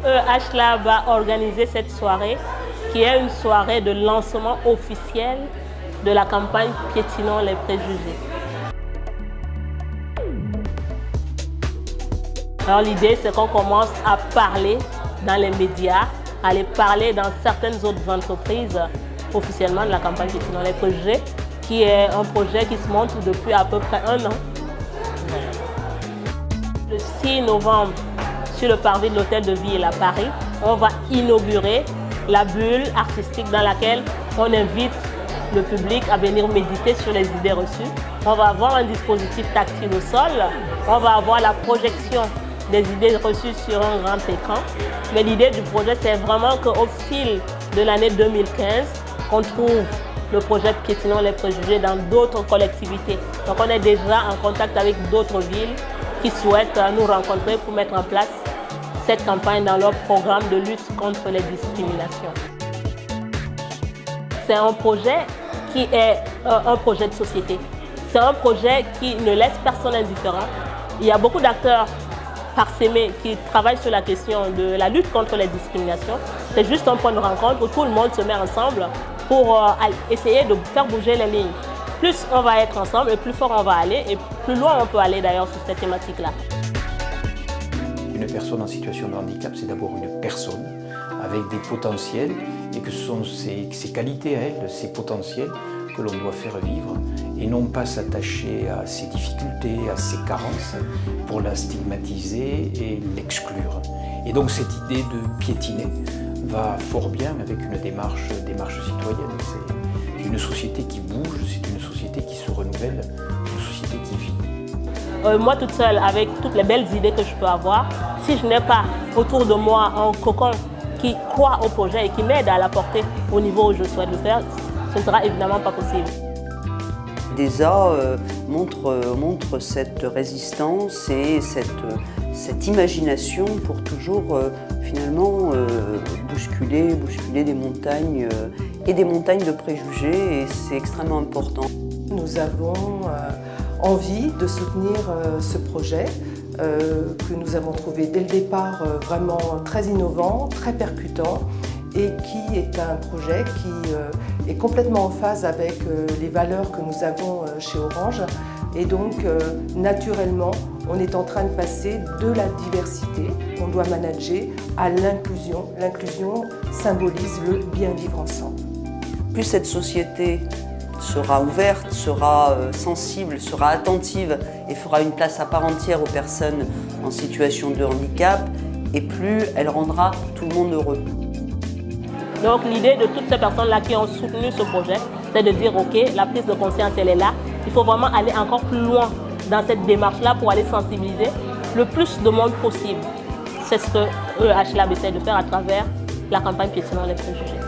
EH-Lab a organisé cette soirée qui est une soirée de lancement officiel de la campagne Piétinons les préjugés. Alors l'idée, c'est qu'on commence à parler dans les médias, à aller parler dans certaines autres entreprises officiellement de la campagne Piétinons les préjugés, qui est un projet qui se monte depuis à peu près 1 an. Le 6 novembre, sur le parvis de l'Hôtel de Ville à Paris, on va inaugurer la bulle artistique dans laquelle on invite le public à venir méditer sur les idées reçues. On va avoir un dispositif tactile au sol, on va avoir la projection des idées reçues sur un grand écran. Mais l'idée du projet, c'est vraiment qu'au fil de l'année 2015, on trouve le projet Piétinons les préjugés dans d'autres collectivités. Donc on est déjà en contact avec d'autres villes qui souhaitent nous rencontrer pour mettre en place cette campagne dans leur programme de lutte contre les discriminations. C'est un projet qui est un projet de société. C'est un projet qui ne laisse personne indifférent. Il y a beaucoup d'acteurs parsemés qui travaillent sur la question de la lutte contre les discriminations. C'est juste un point de rencontre où tout le monde se met ensemble pour essayer de faire bouger les lignes. Plus on va être ensemble et plus fort on va aller et plus loin on peut aller d'ailleurs sur cette thématique-là. Une personne en situation de handicap, c'est d'abord une personne avec des potentiels et que ce sont ses qualités à elle, ses potentiels que l'on doit faire vivre et non pas s'attacher à ses difficultés, à ses carences pour la stigmatiser et l'exclure. Et donc cette idée de piétiner va fort bien avec une démarche citoyenne. C'est une société qui bouge, c'est une société qui se renouvelle, une société qui vit. Moi toute seule, avec toutes les belles idées que je peux avoir, si je n'ai pas autour de moi un cocon qui croit au projet et qui m'aide à l'apporter au niveau où je souhaite le faire, ce ne sera évidemment pas possible. DESA montre cette résistance et cette imagination pour toujours finalement bousculer des montagnes et des montagnes de préjugés, et c'est extrêmement important. Nous avons envie de soutenir ce projet que nous avons trouvé dès le départ vraiment très innovant, très percutant, et qui est un projet qui est complètement en phase avec les valeurs que nous avons chez Orange. Et donc, naturellement, on est en train de passer de la diversité qu'on doit manager à l'inclusion. L'inclusion symbolise le bien vivre ensemble. Plus cette société sera ouverte, sera sensible, sera attentive et fera une place à part entière aux personnes en situation de handicap, et plus elle rendra tout le monde heureux. Donc l'idée de toutes ces personnes-là qui ont soutenu ce projet, c'est de dire ok, la prise de conscience elle est là, il faut vraiment aller encore plus loin dans cette démarche-là pour aller sensibiliser le plus de monde possible. C'est ce que EH-Lab essaie de faire à travers la campagne Piétinons les préjugés.